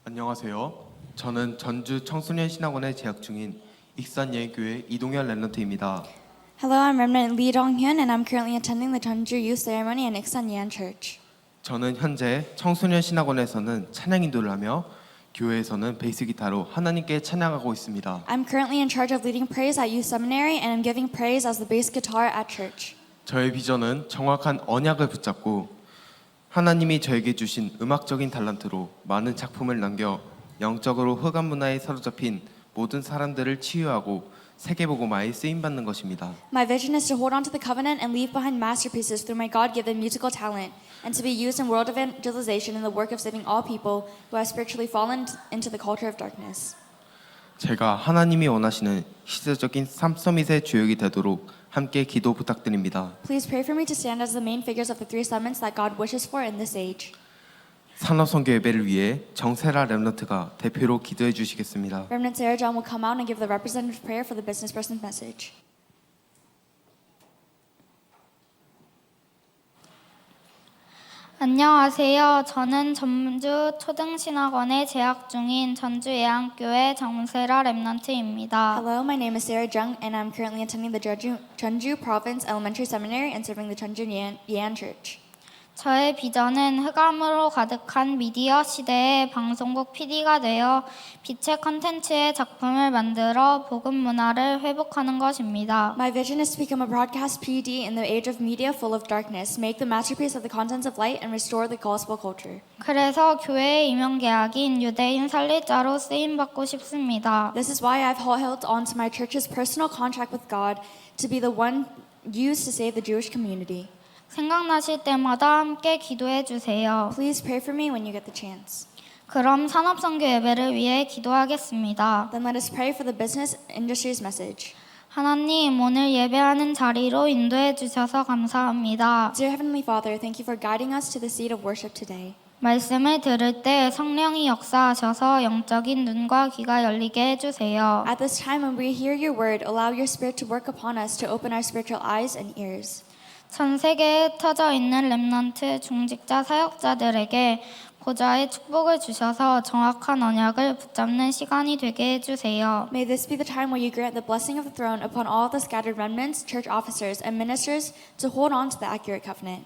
안녕하세요. 저는 전주 청소년 신학원에 재학 중인 익산예교회 이동현 랩런트입니다. Hello, I'm Remnant Lee Dong-hyun, and I'm currently attending the Jeonju Youth Ceremony in Iksan Yan Church. 저는 현재 청소년 신학원에서는 찬양 인도를 하며 교회에서는 베이스 기타로 하나님께 찬양하고 있습니다. I'm currently in charge of leading praise at Youth Seminary, and I'm giving praise as the bass guitar at church. 저의 비전은 정확한 언약을 붙잡고 하나님이 저에게 주신 음악적인 달란트로 많은 작품을 남겨 영적으로 흑암 문화에 사로잡힌 모든 사람들을 치유하고 세계복음화에 쓰임받는 것입니다. My vision is to hold on to the covenant and leave behind masterpieces through my God-given musical talent, and to be used in world evangelization in the work of saving all people who have spiritually fallen into the culture of darkness. 제가 하나님이 원하시는 시대적인 삼서밋의 주역이 되도록 함께 기도 부탁드립니다. Please pray for me to stand as the main figures of the three summits that God wishes for in this age. 산업선교 예배를 위해 정세라 랩런트가 대표로 기도해 주시겠습니다. Remnant Sarah John will come out and give the representative prayer for the business person's message. 안녕하세요. 저는 전주 초등신학원에 재학 중인 전주예안교회 정세라 랩런트입니다. Hello, my name is Sarah Jung, and I'm currently attending the Jeonju Province Elementary Seminary and serving the Jeonju Yan Church. 저의 비전은 흑암으로 가득한 미디어 시대의 방송국 PD가 되어 빛의 컨텐츠의 작품을 만들어 복음 문화를 회복하는 것입니다. My vision is to become a broadcast PD in the age of media full of darkness, make the masterpiece of the contents of light, and restore the gospel culture. 그래서 교회의 임용계약인 유대인 살리자로 쓰임받고 싶습니다. This is why I've held on to my church's personal contract with God to be the one used to save the Jewish community. 생각나실 때마다 함께 기도해 주세요. Please pray for me when you get the chance. 그럼 산업선교 예배를 위해 기도하겠습니다. Then let us pray for the business industry's message. 하나님, 오늘 예배하는 자리로 인도해 주셔서 감사합니다. Dear Heavenly Father, thank you for guiding us to the seat of worship today. 말씀을 들을 때 성령이 역사하셔서 영적인 눈과 귀가 열리게 해주세요. At this time when we hear your word, allow your spirit to work upon us to open our spiritual eyes and ears. 전 세계에 흩어져 있는 렘넌트 중직자 사역자들에게 보좌의 축복을 주셔서 정확한 언약을 붙잡는 시간이 되게 해주세요. May this be the time where you grant the blessing of the throne upon all the scattered remnants, church officers, and ministers to hold on to the accurate covenant.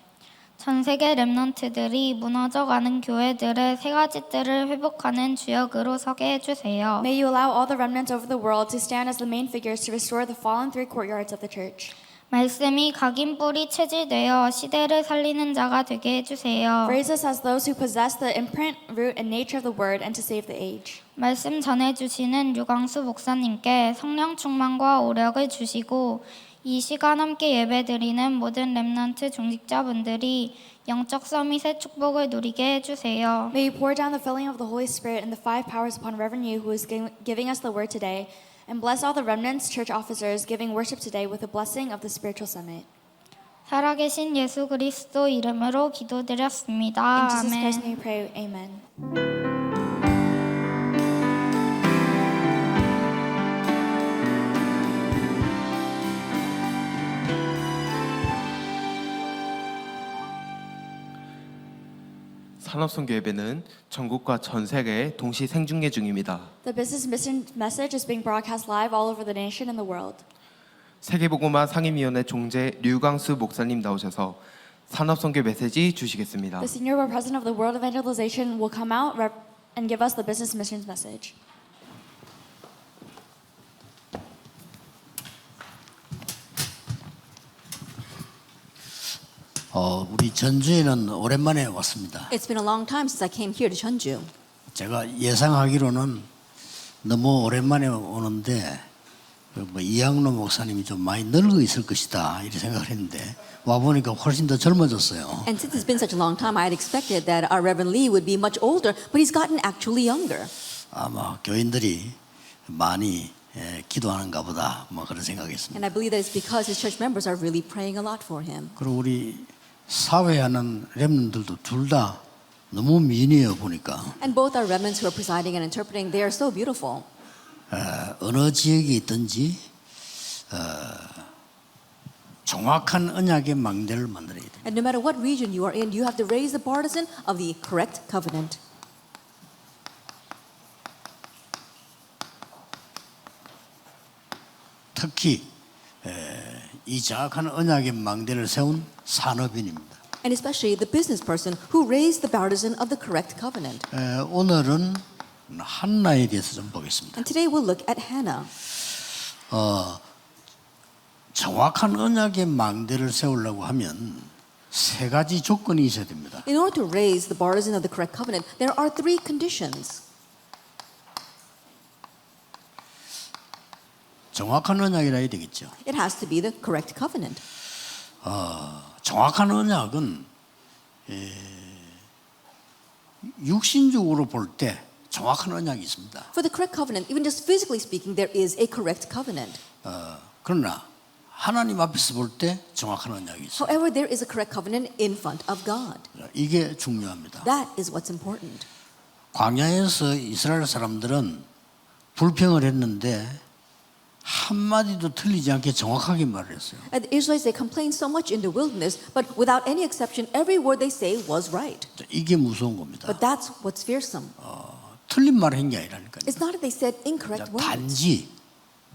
전 세계 렘넌트들이 무너져가는 교회들의 세 가지 뜰을 회복하는 주역으로 서게 해주세요. May you allow all the remnants over the world to stand as the main figures to restore the fallen three courtyards of the church. 말씀이 각인 뿌리 체질되어 시대를 살리는 자가 되게 해주세요. Raise us as those who possess the imprint, root, and nature of the word and to save the age. 말씀 전해주시는 유광수 목사님께 성령 충만과 오력을 주시고 이 시간 함께 예배드리는 모든 렘넌트 중직자분들이 영적 서밋의 축복을 누리게 해주세요. May you pour down the filling of the Holy Spirit and the five powers upon Reverend Yu, who is giving us the word today, and bless all the remnants, church officers, giving worship today with the blessing of the spiritual summit. 살아계신 예수 그리스도 이름으로 기도드렸습니다. In Jesus Christ's 아멘. name we pray, amen. 산업선교 예배는 전국과 전 세계에 동시 생중계 중입니다. The business mission message is being broadcast live all over the nation and the world. 세계복음화 상임위원회 총재 류광수 목사님 나오셔서 산업선교 메시지 주시겠습니다. The senior president of the World Evangelization will come out and give us the business missions message. 우리 전주에는 오랜만에 왔습니다. It's been a long time since I came here to Jeonju. 제가 예상하기로는 너무 오랜만에 오는데 이양로 목사님이 좀 많이 늙어 있을 것이다 이렇게 생각을 했는데 와 보니까 훨씬 더 젊어졌어요. And since it's been such a long time, I had expected that our Reverend Lee would be much older, but he's gotten actually younger. 아마 교인들이 많이 기도하는가 보다 뭐 그런 And 생각했습니다. I believe that it's because his church members are really praying a lot for him. 그리고 우리 사회하는 렘들도 둘 다 너무 미인해요 보니까. And both our remnants who are presiding and interpreting, they are so beautiful. 어느 지역에 있든지 정확한 언약의 망대를 만들어야 돼. And no matter what region you are in, you have to raise the partisan of the correct covenant. 특히 이 정확한 언약의 망대를 세운 산업인입니다. And especially the business person who raised the partisan of the correct covenant. 오늘은 한나에 대해서 좀 보겠습니다. And today we'll look at Hannah. 정확한 언약의 망대를 세우려고 하면 세 가지 조건이 있어야 됩니다. In order to raise the partisan of the correct covenant, there are three conditions. 정확한 언약이라 해야 되겠죠. It has to be the correct covenant. 정확한 언약은 육신적으로 볼 때 정확한 언약이 있습니다. For the correct covenant, even just physically speaking, there is a correct covenant. 그러나 하나님 앞에서 볼 때 정확한 언약이 있어요. However, there is a correct covenant in front of God. 이게 중요합니다. That is what's important. 광야에서 이스라엘 사람들은 불평을 했는데 한마디도 틀리지 않게 정확하게 말을 했어요. And the Israelites, they complained so much in the wilderness, but without any exception, every word they say was right. 이게 무서운 겁니다. But that's what's fearsome. 틀린 말을 한 게 아니라니까요. It's not that they said incorrect words. 단지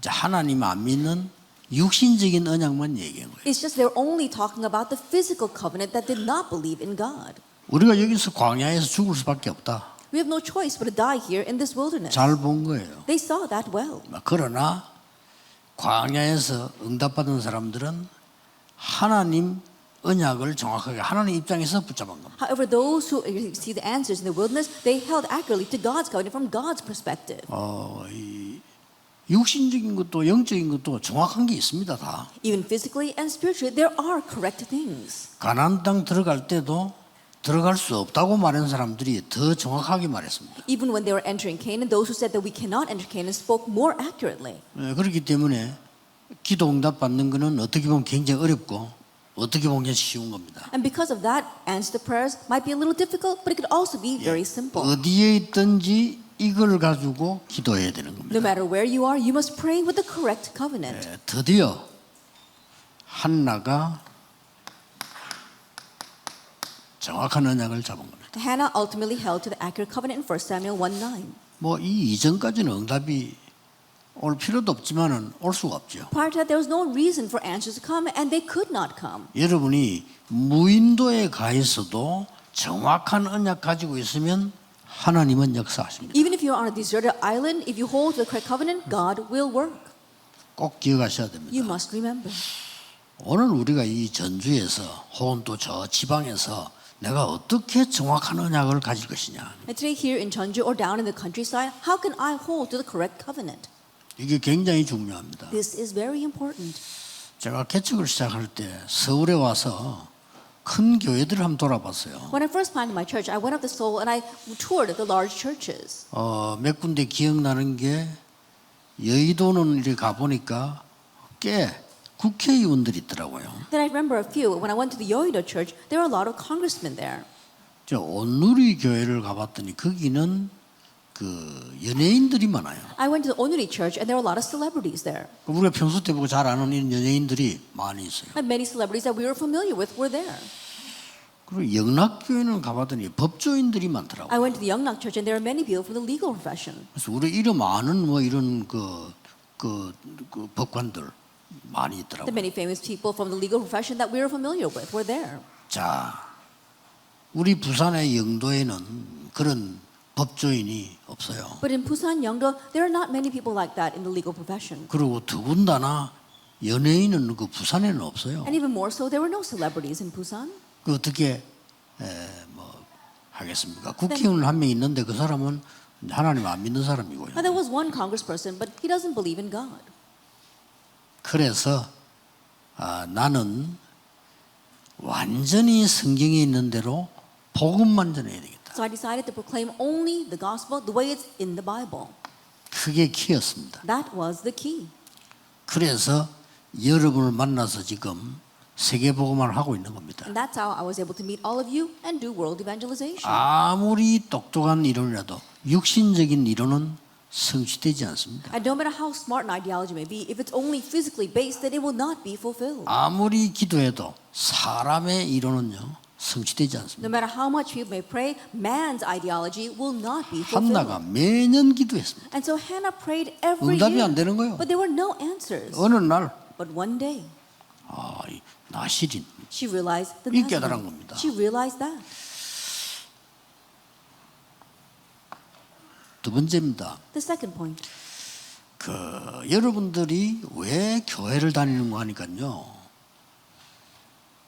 하나님 안 믿는 육신적인 언약만 얘기한 거예요. It's just they're only talking about the physical covenant that did not believe in God. 우리가 여기서 광야에서 죽을 수밖에 없다. We have no choice but to die here in this wilderness. 잘 본 거예요. They saw that well. 그러나 광야에서 응답받은 사람들은 하나님 언약을 정확하게 하나님 입장에서 붙잡은 겁니다. However, those who see the answers in the wilderness, they held accurately to God's covenant from God's perspective. 이 육신적인 것도 영적인 것도 정확한 게 있습니다. 다. Even physically and spiritually, there are correct things. 가나안 땅 들어갈 때도 들어갈 수 없다고 말한 사람들이 더 정확하게 말했습니다. Even when they were entering Canaan, those who said that we cannot enter Canaan spoke more accurately. 그렇기 때문에 기도 응답 받는 것은 어떻게 보면 굉장히 어렵고 어떻게 보면 쉬운 겁니다. And because of that, answer the prayers might be a little difficult, but it could also be very simple. 어디에 있든지 이걸 가지고 기도해야 되는 No 겁니다. matter where you are, you must pray with the correct covenant. 드디어 한나가 정확한 언약을 잡은 겁니다. Hannah ultimately held to the accurate covenant in 1 Samuel 1:9. 이 이전까지는 응답이 올 필요도 없지만은 올 수가 없죠. Prior to that, there was no reason for answers to come, and they could not come. 여러분이 무인도에 가 있어도 정확한 언약 가지고 있으면 하나님은 역사하십니다. Even if you're on a deserted island, if you hold to the correct covenant, God will work. 꼭 기억하셔야 You 됩니다. must remember. 오늘 우리가 이 전주에서 혹은 또 저 지방에서 내가 어떻게 정확한 언약을 가질 것이냐. And today here in Jeonju or down in the countryside, how can I hold to the correct covenant? 이게 굉장히 중요합니다. This is very important. 제가 개척을 시작할 때 서울에 와서 큰 교회들을 한번 돌아봤어요. When I first planted my church, I went up to Seoul and I toured the large churches. 몇 군데 기억나는 게 여의도는 이렇게 가보니까 꽤 국회의원들이 있더라고요. Then I remember a few. When I went to the Yoido church, there were a lot of congressmen there. 저 온누리 교회를 가봤더니 거기는 그 연예인들이 많아요. I went to the Onuri church and there were a lot of celebrities there. 우리가 평소 때 보고 잘 아는 이런 연예인들이 많이 있어요. And many celebrities that we were familiar with were there. 그리고 영락교회는 가봤더니 법조인들이 많더라고요. I went to the Youngnak church and there are many people from the legal profession. 그래서 우리 이름 아는 이런 그 법관들 많이 The 있더라고요. many famous people from the legal profession that we were familiar with were there. 자, 우리 부산의 영도에는 그런 법조인이 없어요. But in Busan, Yeongdo, there are not many people like that in the legal profession. 그리고 더군다나 연예인은 그 부산에는 없어요. And even more so, there were no celebrities in Busan. 그 어떻게 하겠습니까? 국회의원 한 명 있는데 그 사람은 하나님 안 믿는 사람이고요. Now, there was one congressperson, but he doesn't believe in God. 그래서 나는 완전히 성경에 있는 대로 복음만 전해야 되겠다. So I decided to proclaim only the gospel the way it's in the Bible. 그게 키였습니다. That was the key. 그래서 여러분을 만나서 지금 세계 복음을 하고 있는 겁니다. And that's how I was able to meet all of you and do world evangelization. 아무리 똑똑한 이론이라도 육신적인 이론은 성취되지 않습니다. And no matter how smart an ideology may be, if it's only physically based, then it will not be fulfilled. 아무리 기도해도 사람의 이론은요 성취되지 않습니다. No matter how much people may pray, man's ideology will not be 한나가 fulfilled. 매년 기도했습니다. And so Hannah prayed every 응답이 year, 안 되는 거예요. but there were no answers. 어느 날 But one day, 이 나실인 she realized the 이 깨달은 Nazarene. 겁니다. She realized that. 두 번째입니다. The second point. 여러분들이 왜 교회를 다니는 거 하니까요.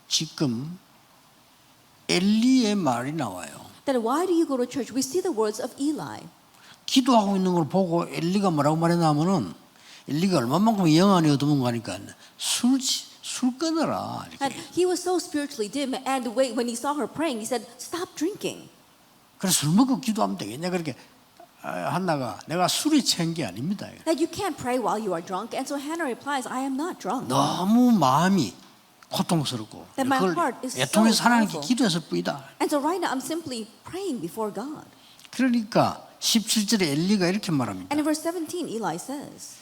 지금 엘리의 말이 나와요. That why do you go to church? We see the words of Eli. 기도하고 있는 걸 보고 엘리가 뭐라고 말했냐면은 엘리가 얼마만큼 영안이 어두운 거 하니까 술 끊어라 And 이렇게. he was so spiritually dim, and the way when he saw her praying, he said, "Stop drinking." 그래서 술 먹고 기도하면 되겠냐 그렇게 한나가 내가 술이 취한 게 아닙니다. That you can't pray while you are drunk. And so Hannah replies, "I am not drunk." 너무 마음이 고통스럽고 That my 그걸 heart is so 애통해서 하나님께 powerful. 기도했을 뿐이다. And so right now, I'm simply praying before God. 그러니까 17절에 엘리가 이렇게 말합니다. And in verse 17, Eli says,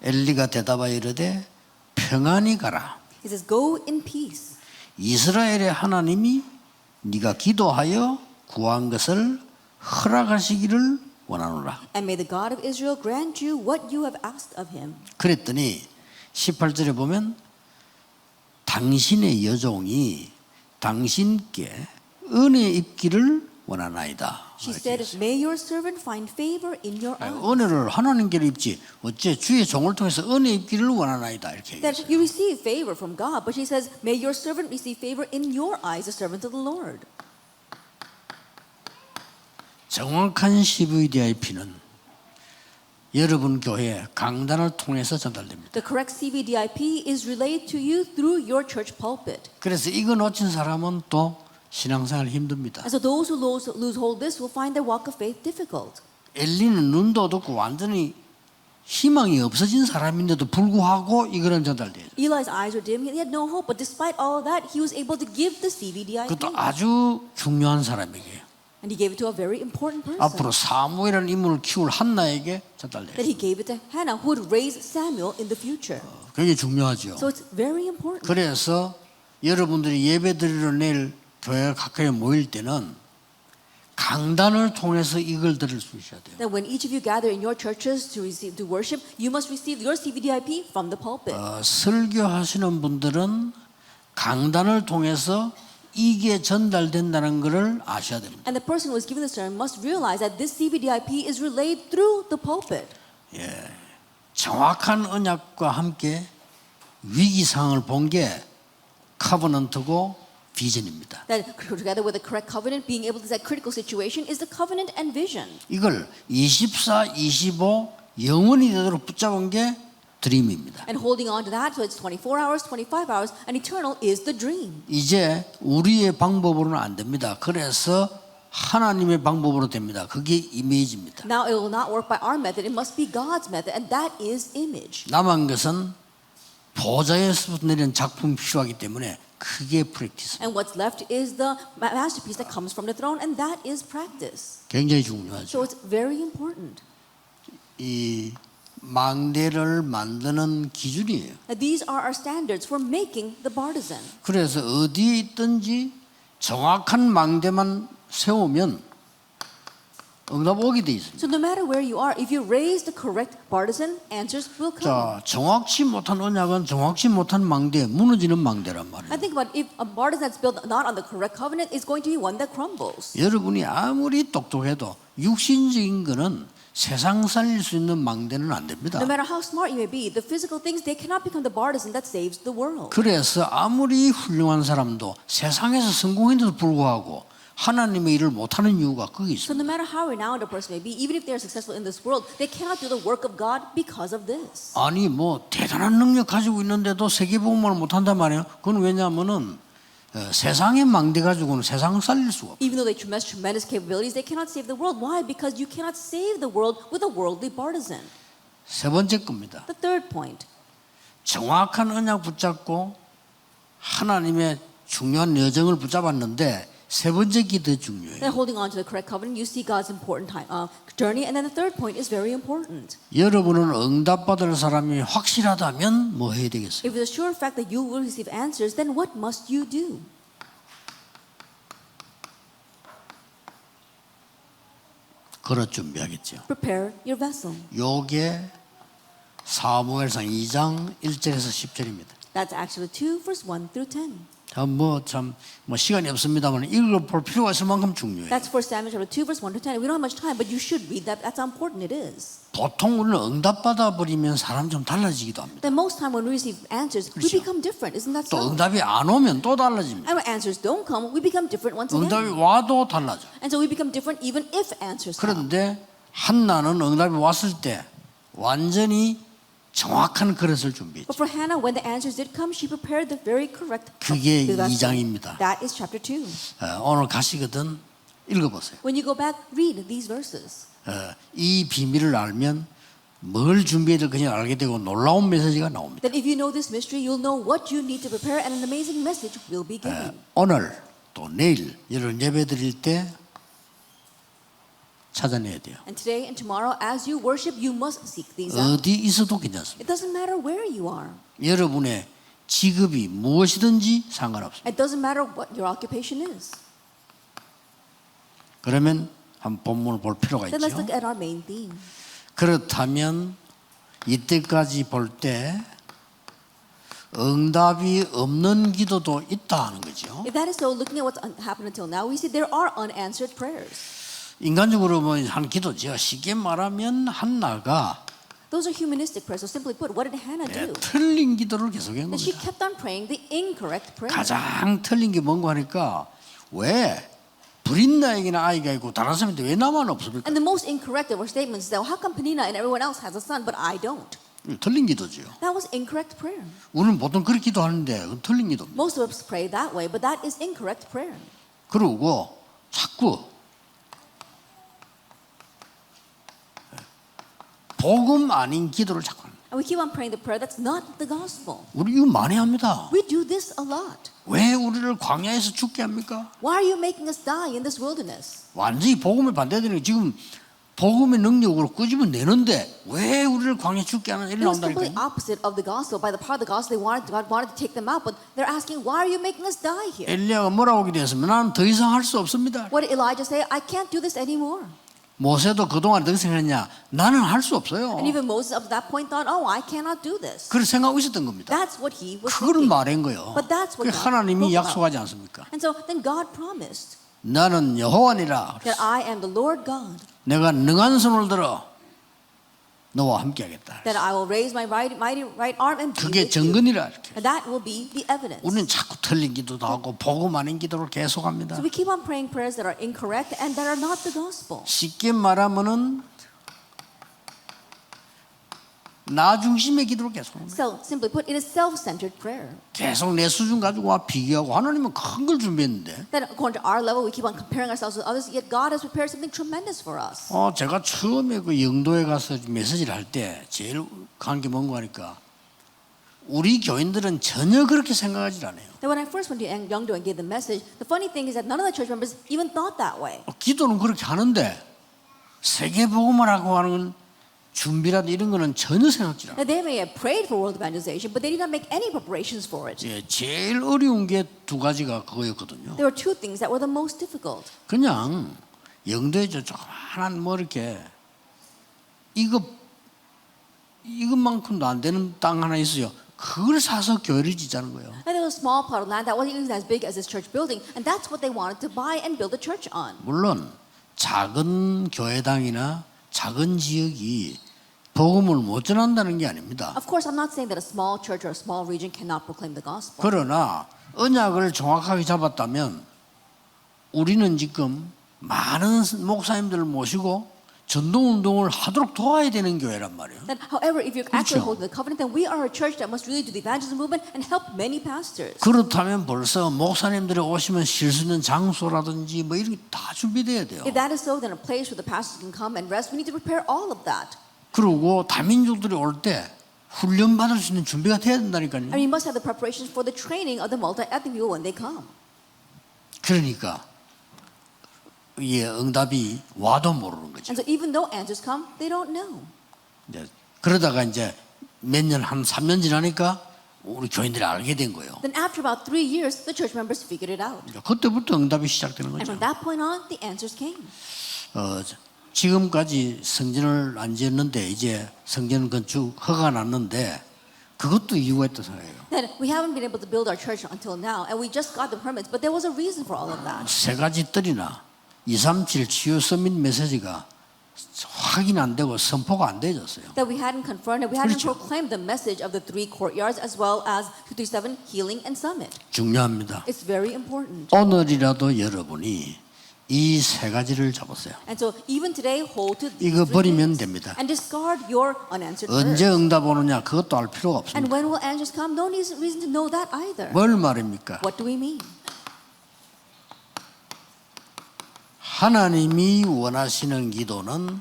엘리가 대답하여 이르되 평안히 가라. he says, "Go in peace. 이스라엘의 하나님이 네가 기도하여 구한 것을 허락하시기를 원하노라. And may the God of Israel grant you what you have asked of him." 그랬더니 18절에 보면 당신의 여종이 당신께 은혜 입기를 원하나이다. She 이렇게 said, 했어요. "May your servant find favor in your eyes." 은혜를 하나님께 입지 어째 주의 종을 통해서 은혜 입기를 원하나이다 이렇게 That 얘기했어요. you receive favor from God, but she says, "May your servant receive favor in your eyes, the servant of the Lord." 정확한 CVDIP는 여러분 교회 강단을 통해서 전달됩니다. The correct CVDIP is relayed to you through your church pulpit. 그래서 이거 놓친 사람은 또 신앙생활 힘듭니다. And so those who lose hold of this will find their walk of faith difficult. 엘리는 눈도 어둡고 완전히 희망이 없어진 사람인데도 불구하고 이거는 전달돼요. Eli's eyes were dim, he had no hope, but despite all of that, he was able to give the CVDIP. 그것도 아주 중요한 사람에게 And he gave it to a very important person. 앞으로 사무엘이라는 인물을 키울 한나에게 That 전달돼요. he gave it to Hannah, who would raise Samuel in the future. 그게 중요하죠. So it's very important. 그래서 여러분들이 예배드리러 내일 교회 가까이 모일 때는 강단을 통해서 이걸 들을 수 있어야 돼요. That when each of you gather in your churches to worship, you must receive your CVDIP from the pulpit. 설교하시는 분들은 강단을 통해서 이게 전달된다는 것을 아셔야 됩니다. And the person who is giving the sermon must realize that this CVDIP is relayed through the pulpit. 정확한 언약과 함께 위기 상황을 본 게 커버넌트고 비전입니다. That together with the correct covenant, being able to that critical situation is the covenant and vision. 이걸 24, 25 영원히 되도록 붙잡은 게 드림입니다. And holding on to that, so it's 24 hours, 25 hours, and eternal is the dream. 이제 우리의 방법으로는 안 됩니다. 그래서 하나님의 방법으로 됩니다. 그게 이미지입니다. Now it will not work by our method, it must be God's method, and that is image. 남은 것은 보좌에서 내리는 작품이 필요하기 때문에 그게 프랙티스. And what's left is the masterpiece that comes from the throne, and that is practice. 굉장히 So 중요하죠. it's very important. 이 망대를 만드는 기준이에요. Now, these are our standards for making the partisan. 그래서 어디에 있든지 정확한 망대만 세우면 응답 오게 돼 있습니다. So no matter where you are, if you raise the correct partisan, answers will come. 자, 정확치 못한 언약은 정확치 못한 망대, 무너지는 망대란 말이에요. I think about if a partisan that's built not on the correct covenant is going to be one that crumbles. 여러분이 아무리 똑똑해도 육신적인 거는 세상 살릴 수 있는 망대는 안 됩니다. No matter how smart you may be, the physical things, they cannot become the partisan that saves the world. 그래서 아무리 훌륭한 사람도 세상에서 성공했는데도 불구하고 하나님의 일을 못하는 이유가 거기 So 있습니다. no matter how renowned a person may be, even if they are successful in this world, they cannot do the work of God because of this. 아니 뭐 대단한 능력 가지고 있는데도 세계복음을 못한단 말이에요. 그건 왜냐하면은 세상의 망대 가지고는 세상을 살릴 수가 없어요. Even though they possess tremendous capabilities, they cannot save the world. Why? Because you cannot save the world with a worldly partisan. 세 번째 겁니다. The third point. 정확한 언약 붙잡고 하나님의 중요한 여정을 붙잡았는데 세 번째 게 더 중요해요. Then holding on to the correct covenant, you see God's important journey. And then the third point is very important. 여러분은 응답받을 사람이 확실하다면 뭐 해야 되겠어요? If it's a sure fact that you will receive answers, then what must you do? 그릇 준비하겠죠. Prepare your vessel. 요게 사무엘상 2장 1절에서 10절입니다. That's actually 2 verse 1 through 10. 뭐 시간이 없습니다만 읽어볼 필요가 있을 만큼 중요해요. That's 1 Samuel chapter 2 verse 1 to 10. We don't have much time, but you should read that. That's how important it is. 보통 우리는 응답받아 버리면 사람 좀 달라지기도 합니다. Then most time when we receive answers, we 그렇죠. become different. Isn't that 또 so? 응답이 안 오면 또 달라집니다. And when answers don't come, we become different once 응답이 again. 와도 달라져. And so we become different even if answers come. 그런데 한나는 응답이 왔을 때 완전히 정확한 그릇을 준비했죠. But for Hannah, when the answers did come, she prepared the very correct 그게 vessel. 2장입니다. That is chapter 2. 오늘 가시거든 읽어보세요. When you go back, read these verses. 이 비밀을 알면 뭘 준비해야 될 그냥 알게 되고 놀라운 메시지가 나옵니다. Then if you know this mystery, you'll know what you need to prepare and an amazing message will be given. 오늘 또 내일 여러분 예배 드릴 때 찾아내야 돼요. And today and tomorrow, as you worship, you must seek these out. 어디 있어도 괜찮습니다. It doesn't matter where you are. 여러분의 직업이 무엇이든지 상관없습니다. It doesn't matter what your occupation is. 그러면 한 본문을 볼 필요가 Then let's 있죠. look at our main theme. 그렇다면 이때까지 볼 때 응답이 없는 기도도 있다 하는 거죠. If that is so, looking at what's happened until now, we see there are unanswered prayers. 인간적으로 뭐 한 기도죠. 쉽게 말하면 한나가 Those are humanistic prayers. So simply put, what did Hannah do? 틀린 기도를 계속한 That she 겁니다. kept on praying the incorrect prayer. 가장 틀린 게 뭔가 하니까 왜 브린나에게나 아이가 있고 다른 사람인데 왜 나만 없습니까? And the most incorrect of her statements is that how come Penina and everyone else has a son, but I don't? 틀린 기도죠. That was incorrect prayer. 우리는 보통 그렇게 기도하는데 그건 틀린 기도입니다. Most of us pray that way, but that is incorrect prayer. 그러고 자꾸 복음 아닌 기도를 자꾸 합니다. And we keep on praying the prayer that's not the gospel. 우리 이거 많이 합니다. We do this a lot. 왜 우리를 광야에서 죽게 합니까? Why are you making us die in this wilderness? 완전히 복음을 반대되는 게 지금 복음의 능력으로 끄집어내는데 왜 우리를 광야에 죽게 하는 일이 It was completely 나온다니까요. opposite of the gospel. By the power of the gospel, God wanted to take them out, but they're asking, why are you making us die here? 엘리야가 뭐라고 기도했으면 나는 더 이상 할 수 없습니다. What did Elijah say? I can't do this anymore. 모세도 그동안 어떻게 생각했냐? 나는 할 수 없어요. And even Moses up to that point thought, oh, I cannot do this. 그렇게 생각하고 있었던 겁니다. That's what he was 그거는 thinking. 말한 거예요. But that's what 그 God 하나님이 spoke about. 약속하지 않습니까? And so then God promised 나는 여호와니라. that I am the Lord God, 내가 능한 손을 들어 너와 함께하겠다. that I will raise my mighty right arm and be 그게 with you. 증거니라 이렇게. And that will be the evidence. 우리는 자꾸 틀린 기도도 하고 복음 아닌 기도를 계속합니다. So we keep on praying prayers that are incorrect and that are not the gospel. 쉽게 말하면은 나 중심의 기도를 계속합니다. So simply put, it is self-centered prayer. 계속 내 수준 가지고 와 비교하고 하나님은 큰 걸 준비했는데 That according to our level, we keep on comparing ourselves with others, yet God has prepared something tremendous for us. 제가 처음에 그 영도에 가서 메시지를 할 때 제일 간 게 뭔가 하니까 우리 교인들은 전혀 그렇게 생각하지 않아요. Then when I first went to Yeongdo and gave the message, the funny thing is that none of the church members even thought that way. 기도는 그렇게 하는데 세계복음을 하고 하는 준비라든 이런 거는 전혀 생각지 않아요. Now, they may have prayed for world evangelization, but they did not make any preparations for it. 제일 어려운 게 두 가지가 그거였거든요. There were two things that were the most difficult. 그냥 영도에 저 조그만한 뭐 이렇게 이것만큼도 안 되는 땅 하나 있어요. 그걸 사서 교회를 짓자는 거예요. And there was a small plot of land that wasn't even as big as this church building, and that's what they wanted to buy and build a church on. 물론 작은 교회당이나 작은 지역이 복음을 못 전한다는 게 아닙니다. Of course, I'm not saying that a small church or a small region cannot proclaim the gospel. 그러나 언약을 정확하게 잡았다면 우리는 지금 많은 목사님들을 모시고 전도운동을 하도록 도와야 되는 교회란 말이에요. Then, however, if you're actually 그렇죠. holding the covenant, then we are a church that must really do the evangelism movement and help many pastors. 그렇다면 벌써 목사님들이 오시면 쉴 수 있는 장소라든지 뭐 이런 게 다 준비돼야 돼요. If that is so, then a place where the pastors can come and rest, we need to prepare all of that. 그리고 다민족들이 올 때 훈련 받을 수 있는 준비가 돼야 된다니까요. And we must have the preparations for the training of the multi-ethnic people when they come. 그러니까 이 응답이 와도 모르는 거죠. And so even though answers come, they don't know. 이제 그러다가 이제 몇 년 한 3년 지나니까 우리 교인들이 알게 된 거예요. Then after about 3 years, the church members figured it out. 그때부터 응답이 시작되는 And 거죠. from that point on, the answers came. 지금까지 성전을 안 지었는데 이제 성전 건축 허가 났는데 그것도 이유가 있다고 생각해요. That we haven't been able to build our church until now, and we just got the permits, but there was a reason for all of that. 세 가지 뜰이나 237 치유 서밋 메시지가 확인 안 되고 선포가 안 되졌어요. That we hadn't confronted, we hadn't 그렇죠. proclaimed the message of the 3 courtyards as well as 237 Healing and Summit. 중요합니다. It's very important. 오늘이라도 여러분이 이 세 가지를 잡았어요. And so even today, hold to these 이거 3 버리면 things 됩니다. and discard your unanswered 언제 prayers. 응답 오느냐 그것도 알 필요가 And 없습니다. when will answers come? No reason to know that either. 뭘 말입니까? What do we mean? 하나님이 원하시는 기도는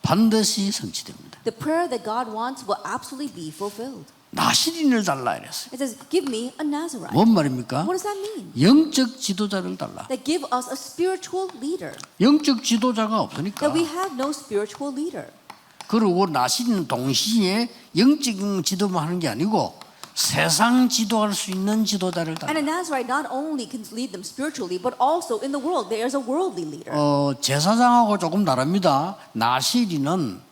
반드시 성취됩니다. The prayer that God wants will absolutely be fulfilled. 나시린을 달라 이랬어요. It says, give me a Nazarite. 뭔 말입니까? What does that mean? 영적 지도자를 달라. That give us a spiritual leader. 영적 지도자가 없으니까. That we have no spiritual leader. 그리고 나시린 동시에 영적인 지도만 하는 게 아니고 세상 지도할 수 있는 지도자를 And a 달라. Nazarite not only can lead them spiritually, but also in the world, there is a worldly leader. 제사장하고 조금 다릅니다. 나시린은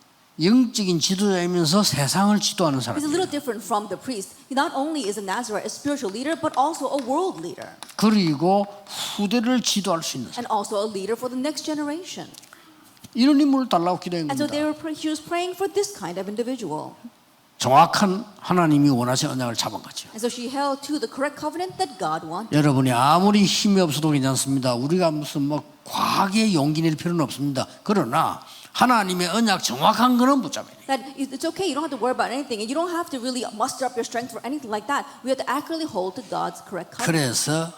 영적인 지도자이면서 세상을 지도하는 It's a little 사람이에요. different from the priest. He not only is a Nazarite, a spiritual leader, but also a world leader. 그리고 후대를 지도할 수 있는 사람. And also a leader for the next generation. 이런 인물을 달라고 기도한 And so 겁니다. he was praying for this kind of individual. 정확한 하나님이 원하시는 언약을 잡은 거죠. And so she held to the correct covenant that God wanted. 여러분이 아무리 힘이 없어도 괜찮습니다. 우리가 무슨 뭐 과하게 용기 낼 필요는 없습니다. 그러나 하나님의 언약 정확한 거는 붙잡아야 돼요. That it's okay, you don't have to worry about anything, and you don't have to really muster up your strength for anything like that. We have to accurately hold to God's correct covenant. 그래서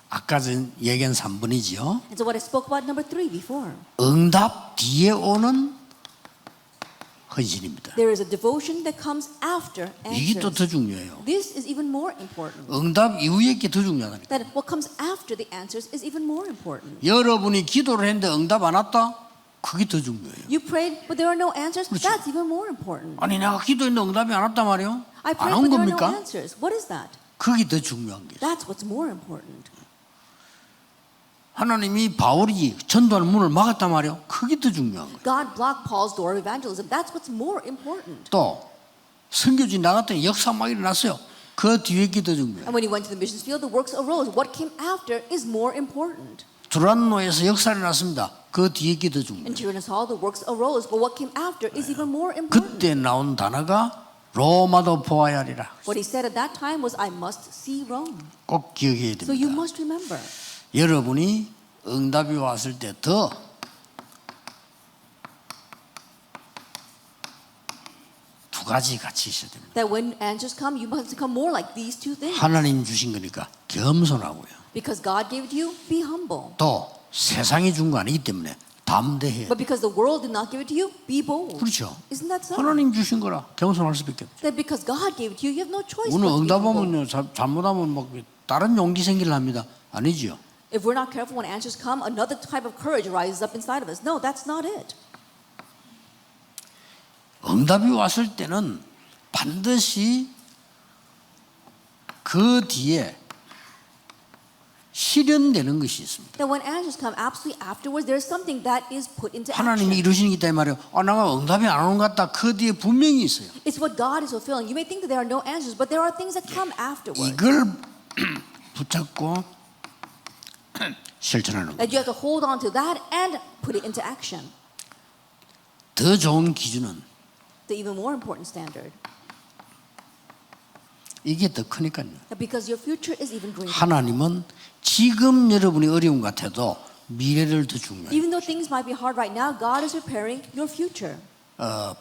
아까 전 얘기한 3번이지요. And so what I spoke about number 3 before. 응답 뒤에 오는 헌신입니다. There is a devotion that comes after 이게 또 answers. 더 중요해요. This is even more important. 응답 이후에 게 더 중요하다니까. That what comes after the answers is even more important. 여러분이 기도를 했는데 응답 안 왔다? 그게 더 중요해요. You prayed, but there are no answers. 그렇죠. That's even more important. 아니 내가 기도했는데 응답이 안 왔단 말이에요? I 안 prayed, 온 but there are no 겁니까? answers. What is that? 그게 더 중요한 거예요. That's what's more important. 하나님이 바울이 전도할 문을 막았단 말이에요. 그게 더 중요한 거예요. God blocked Paul's door of evangelism. That's what's more important. 또 선교지 나갔더니 역사 막 일어났어요. 그 뒤에 게 더 중요해요. And when he went to the missions field, the works arose. What came after is more important. 두란노에서 역사 일어났습니다. 그 뒤에 게 더 중요해요. In Tyrannus Hall, the works arose. But what came after is even more important. 그때 나온 단어가 로마도 보아야 하리라. What he said at that time was, I must see Rome. 꼭 기억해야 So you 됩니다. must remember. 여러분이 응답이 왔을 때 더 두 가지 같이 있어야 됩니다. That when answers come, you must become more like these two things. 하나님 주신 거니까 겸손하고요. Because God gave it to you, be humble. 또 세상이 준 거 아니기 때문에 담대해요. But because the world did not give it to you, be bold. 그렇죠. Isn't that so? 하나님 주신 거라 겸손할 수밖에 없죠. That because God gave it to you, you have no choice 오늘 but to be humble. 응답하면요 잘못하면 막 다른 용기 생기려 합니다. 아니지요. If we're not careful when answers come, another type of courage rises up inside of us. No, that's not it. 응답이 왔을 때는 반드시 그 뒤에 실현되는 것이 있습니다. That when answers come, absolutely afterwards, there's something that is put into 하나님이 action. 이루시는 게 있다 이 말이에요. 내가 응답이 안 오는 것 같다. 그 뒤에 분명히 있어요. It's what God is fulfilling. You may think that there are no answers, but there are things that come afterwards. 이걸 붙잡고 실천하는 거예요. That you have to hold on to that and put it into action. 더 좋은 기준은 The even more important standard. 이게 더 크니까요. That because your future is even greater. 하나님은 지금 여러분이 어려운 것 같아도 미래를 더 중요해요. Even though things might be hard right now, God is preparing your future.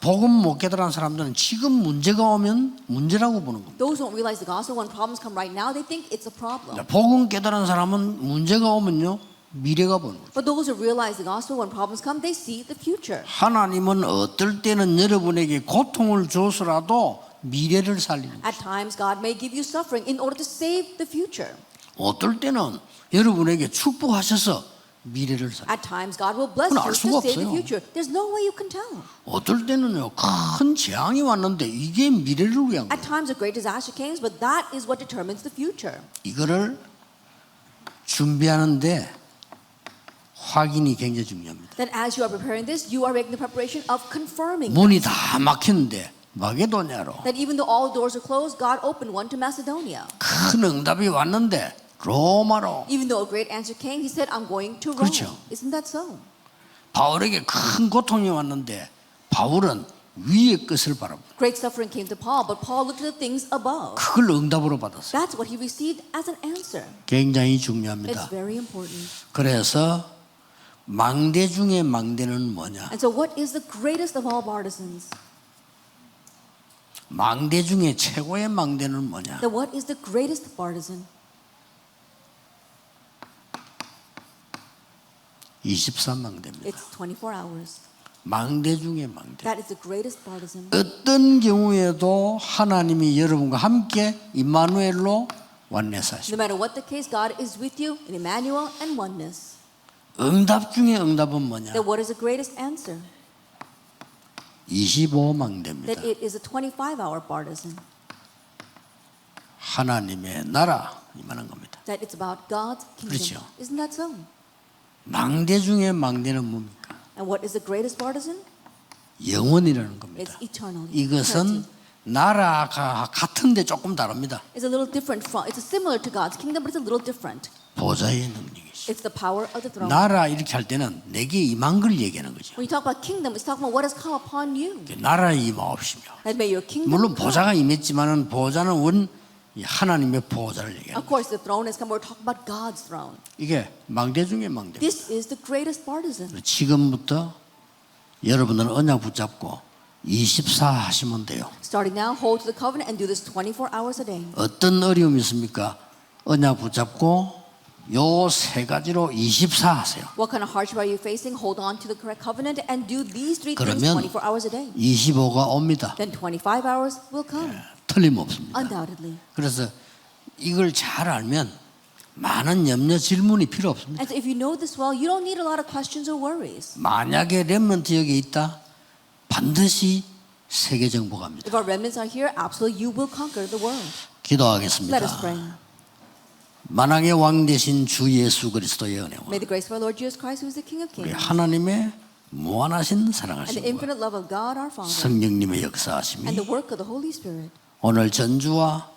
복음 못 깨달은 사람들은 지금 문제가 오면 문제라고 보는 겁니다. Those who don't realize the gospel, when problems come right now, they think it's a problem. 복음 깨달은 사람은 문제가 오면요 미래가 보는 거죠. But those who realize the gospel, when problems come, they see the future. 하나님은 어떨 때는 여러분에게 고통을 줘서라도 미래를 살리는 거죠. At times, God may give you suffering in order to save the future. 어떨 때는 여러분에게 축복하셔서 미래를 살리는 거죠. At times, God will bless 그건 알 you 수가 to save the 없어요. future. There's no way you can tell. 어떨 때는요 큰 재앙이 왔는데 이게 미래를 위한 At 거예요. times, a great disaster comes, but that is what determines the future. 이거를 준비하는데 확인이 굉장히 중요합니다. Then as you are preparing this, you are making the preparation of confirming 문이 다 막혔는데 마게도냐로 that even though all doors are closed, God opened one to Macedonia. 큰 응답이 왔는데 로마로. Even though a great answer came, he said, I'm going to Rome. 그렇죠. Isn't that so? 바울에게 큰 고통이 왔는데 바울은 위의 것을 바라봅니다. Great suffering came to Paul, but Paul looked at the things above. 그걸 응답으로 받았어요. That's what he received as an answer. 굉장히 It's 중요합니다. very important. 그래서 망대 중에 망대는 뭐냐? And so what is the greatest of all partisans? 망대 중에 최고의 망대는 뭐냐? Then what is the greatest partisan? 24망대입니다. It's 24 hours. 망대 중에 망대. That is the greatest partisan. 어떤 경우에도 하나님이 여러분과 함께 임마누엘로 완내사십니다. No matter what the case, God is with you in Emmanuel and oneness. 응답 중에 응답은 뭐냐? Then what is the greatest answer? 25망대입니다. That it is a 25-hour partisan. 하나님의 나라 이만한 겁니다. That it's about God's kingdom. 그렇죠. Isn't that so? 망대 중에 망대는 뭡니까? And what is the greatest partisan? 영원이라는 겁니다. It's eternal. 이것은 eternity. 나라가 같은데 조금 다릅니다. It's a little different from. It's similar to God's kingdom, but it's a little different. 보좌의 능력이죠. It's the power of the throne. 나라 이렇게 할 때는 내게 임한 걸 얘기하는 거죠. When you talk about kingdom, it's talking about what has come upon you. 나라에 임하옵시며. That may your kingdom 물론 come. 보좌가 임했지만은 보좌는 원 하나님의 보좌를 얘기하는 Of 거예요. course, the throne has come. We're talking about God's throne. 이게 망대 중에 망대. This is the greatest partisan. 지금부터 여러분들은 언약 붙잡고 24 하시면 돼요. Starting now, hold to the covenant and do this 24 hours a day. 어떤 어려움이 있습니까? 언약 붙잡고 요 세 가지로 24 하세요. What kind of hardship are you facing? Hold on to the correct covenant and do these three things 그러면 24 hours a day. 25가 옵니다. Then 25 hours will come. 틀림없습니다. Undoubtedly. 그래서 이걸 잘 알면 많은 염려 질문이 필요 없습니다. And so if you know this well, you don't need a lot of questions or worries. 만약에 렘넌트 여기 있다, 반드시 세계 정복합니다. If our remnants are here, absolutely you will conquer the world. 기도하겠습니다. Let us pray. 만왕의 왕 되신 주 예수 그리스도의 은혜와 May the grace of our Lord Jesus Christ, who is the King of 우리 Kings, 하나님의 무한하신 and the 사랑하심과 infinite love of God our Father, 성령님의 and 역사하심이 the work of the Holy Spirit, 오늘 전주와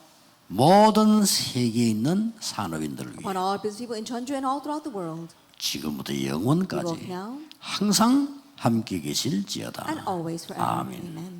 모든 세계에 있는 산업인들을 위해 upon all business people in Jeonju and all throughout the world, 지금부터 both 영원까지 now 항상 함께 계실지어다. and always forever. 아멘. Amen.